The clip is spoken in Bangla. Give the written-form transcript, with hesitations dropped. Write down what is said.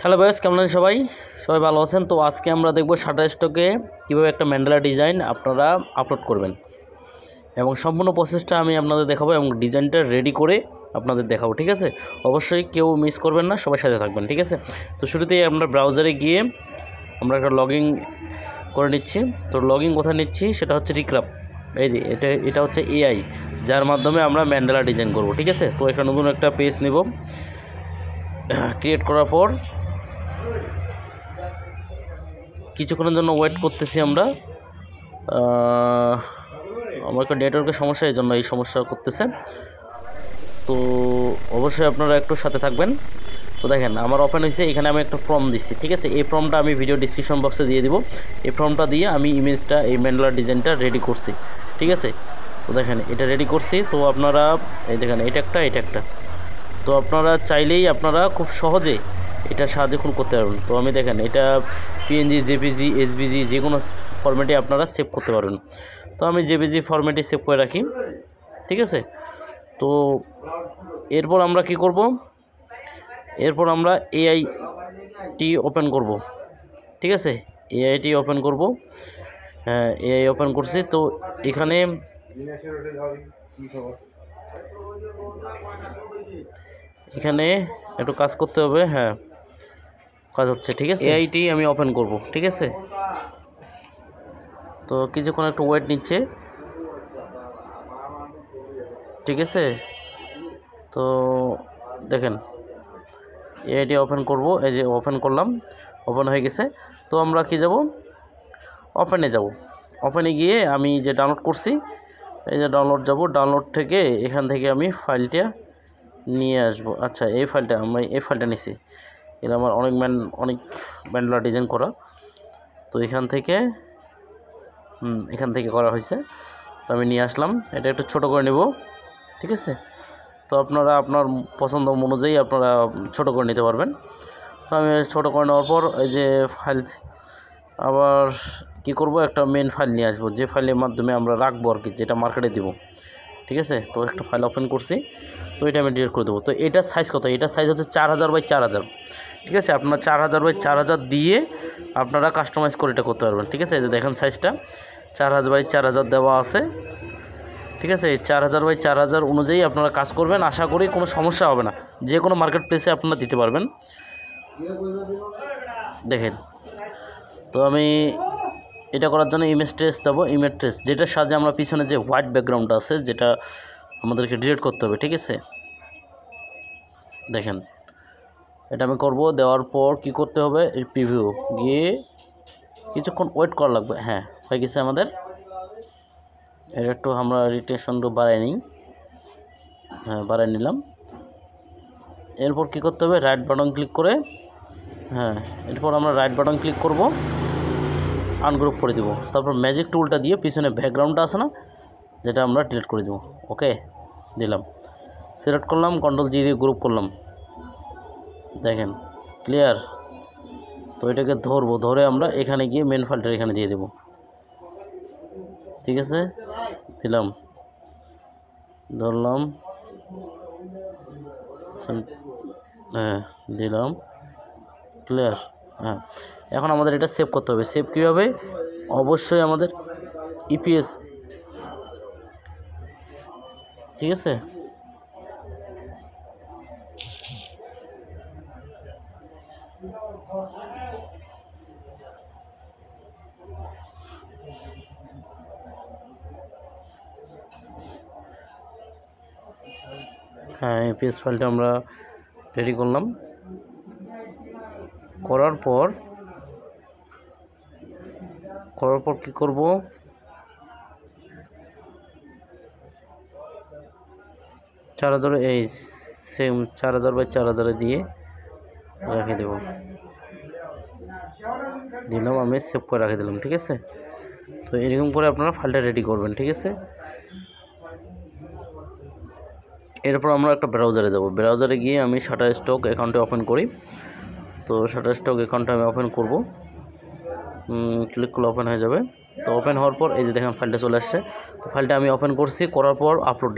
হ্যালো গাইস, কেমন আছেন সবাই? সবাই ভালো আছেন? তো আজকে আমরা দেখব শাটারস্টকে কীভাবে একটা ম্যান্ডালা ডিজাইন আপনারা আপলোড করবেন এবং সম্পূর্ণ প্রসেসটা আমি আপনাদের দেখাবো এবং ডিজাইনটা রেডি করে আপনাদের দেখাবো। ঠিক আছে, অবশ্যই কেউ মিস করবেন না, সবাই সাথে থাকবেন। ঠিক আছে, তো শুরুতেই আমরা ব্রাউজারে গিয়ে আমরা একটা লগইন করে নিচ্ছি। তো লগইন কোথায় নিচ্ছি সেটা হচ্ছে রিক্রাফট। এই যে এটা হচ্ছে এআই, যার মাধ্যমে আমরা ম্যান্ডালা ডিজাইন করব। ঠিক আছে, তো একটা নতুন একটা পেজ নেব। ক্রিয়েট করার পর কিছুক্ষণের জন্য ওয়েট করতেছি আমরা। আমার একটা নেটওয়ার্কের সমস্যা, এই জন্য এই সমস্যা করতেছে। তো অবশ্যই আপনারা একটু সাথে থাকবেন। তো দেখেন আমার ওপেন হয়েছে, এখানে আমি একটা ফর্ম দিচ্ছি। ঠিক আছে, এই ফর্মটা আমি ভিডিও ডিসক্রিপশন বক্সে দিয়ে দিব। এই ফর্মটা দিয়ে আমি ইমেজটা, এই ম্যান্ডালা ডিজাইনটা রেডি করছি। ঠিক আছে, তো দেখেন এটা রেডি করছি। তো আপনারা এই দেখেন এটা একটা তো আপনারা চাইলেই আপনারা খুব সহজে এটা সাহায্য করতে পারবেন। তো আমি দেখেন এটা পিএনজি, জেপিজি, এসভিজি যে কোনো ফরম্যাটে আপনারা সেভ করতে পারবেন। তো আমি জেপিজি ফরম্যাটে সেভ করে রাখি। ঠিক আছে, তো এরপর আমরা কি করব, এরপর আমরা এআইটি ওপেন করব। ঠিক আছে, এআইটি ওপেন করব। হ্যাঁ, এআই ওপেন করছি। তো এখানে একটু কাজ করতে হবে। হ্যাঁ, কাজ হচ্ছে। ঠিক আছে, এআইটি আমি ওপেন করব। ঠিক আছে, তো কিছুক্ষণ একটু ওয়েট নিচ্ছে। ঠিক আছে, তো দেখেন এআইটি ওপেন করব। এই যে ওপেন করলাম, ওপেন হয়ে গেছে। তো আমরা কি যাব, ওপেনে যাব। ওপেনে গিয়ে আমি যে ডাউনলোড করছি, এই যে ডাউনলোড যাব, ডাউনলোড থেকে এখান থেকে আমি ফাইলটা নিয়ে আসব। আচ্ছা, এই ফাইলটা নিছি। এটা আমার অনেক ম্যান্ডালা ডিজাইন করা। তো এখান থেকে করা হয়েছে। তো আমি নিয়ে আসলাম, এটা একটু ছোট করে নেব। ঠিক আছে, তো আপনারা আপনার পছন্দ অনুযায়ী আপনারা ছোট করে নিতে পারবেন। তো আমি ছোট করে নেওয়ার পর এই যে ফাইল আবার কি করব, একটা মেন ফাইল নিয়ে আসবো, যে ফাইলের মাধ্যমে আমরা রাখবো আর কি, যেটা মার্কেটে দিব। ঠিক আছে, তো একটা ফাইল ওপেন করছি। তো এটা আমি ডিলিট করে দেবো। তো এটার সাইজ কত, এটার সাইজ হচ্ছে 4000 বাই 4000। ঠিক আছে, আপনারা 4000 বাই 4000 দিয়ে আপনারা কাস্টমাইজ করে এটা করতে পারবেন। ঠিক আছে, এই যে দেখেন সাইজটা 4000 বাই 4000 দেওয়া আছে। ঠিক আছে, 4000 বাই 4000 অনুযায়ী আপনারা কাজ করবেন, আশা করি কোনো সমস্যা হবে না। যে কোনো মার্কেট প্লেসে আপনারা দিতে পারবেন। দেখেন, তো আমি এটা করার জন্য ইমেজ ট্রেস দেবো। ইমেজ ট্রেস যেটার সাহায্যে আমরা পিছনে যে হোয়াইট ব্যাকগ্রাউন্ডটা আছে, যেটা আমাদেরকে ডিলিট করতে হবে। ঠিক আছে, দেখেন এটা আমি করব। দেওয়ার পর কি করতে হবে, এই প্রিভিউ গিয়ে কিছুক্ষণ ওয়েট করা লাগবে। হ্যাঁ, হয়ে গেছে আমাদের। এটা একটু আমরা রিটেনশনটা বাড়াই নিই। হ্যাঁ, বাড়াই নিলাম। এরপর কি করতে হবে, রাইট বাটন ক্লিক করে, হ্যাঁ এরপর আমরা রাইট বাটন ক্লিক করব, আনগ্রুপ করে দিব। তারপর ম্যাজিক টুলটা দিয়ে পিছনে ব্যাকগ্রাউন্ডটা আছে না, যেটা আমরা ডিলিট করে দেব। ওকে, দিলাম, সিলেক্ট করলাম, কন্ট্রোল জি দিয়ে গ্রুপ করলাম। দেখেন ক্লিয়ার। তো এটাকে ধরবো, ধরে আমরা এখানে গিয়ে মেন ফাইলটা এখানে দিয়ে দেব। ঠিক আছে, দিলাম, ধরলাম, হ্যাঁ দিলাম, ক্লিয়ার। হ্যাঁ, এখন আমাদের এটা সেভ করতে হবে। সেভ কীভাবে, অবশ্যই আমাদের ইপিএস। ঠিক আছে, হ্যাঁ ইপিএস ফাইলটা আমরা রেডি করলাম। করার পর কি করব, এই সেম 4000 বাই 4000 দিয়ে রেখে দেব। দিলাম, আমি সেভ করে রেখে দিলাম। ঠিক আছে, তো এরকম করে আপনারা ফাইলটা রেডি করবেন। ঠিক আছে, এরপর আমরা একটা ব্রাউজারে যাব। ব্রাউজারে গিয়ে আমি শাটারস্টক অ্যাকাউন্টে ওপেন করি। তো শাটারস্টক অ্যাকাউন্টটা আমি ওপেন করব, ক্লিক করলে ওপেন হয়ে যাবে। তো ওপেন হওয়ার পর এই যে দেখেন ফাইলটা চলে আসছে। তো ফাইলটা আমি ওপেন করছি, করার পর আপলোড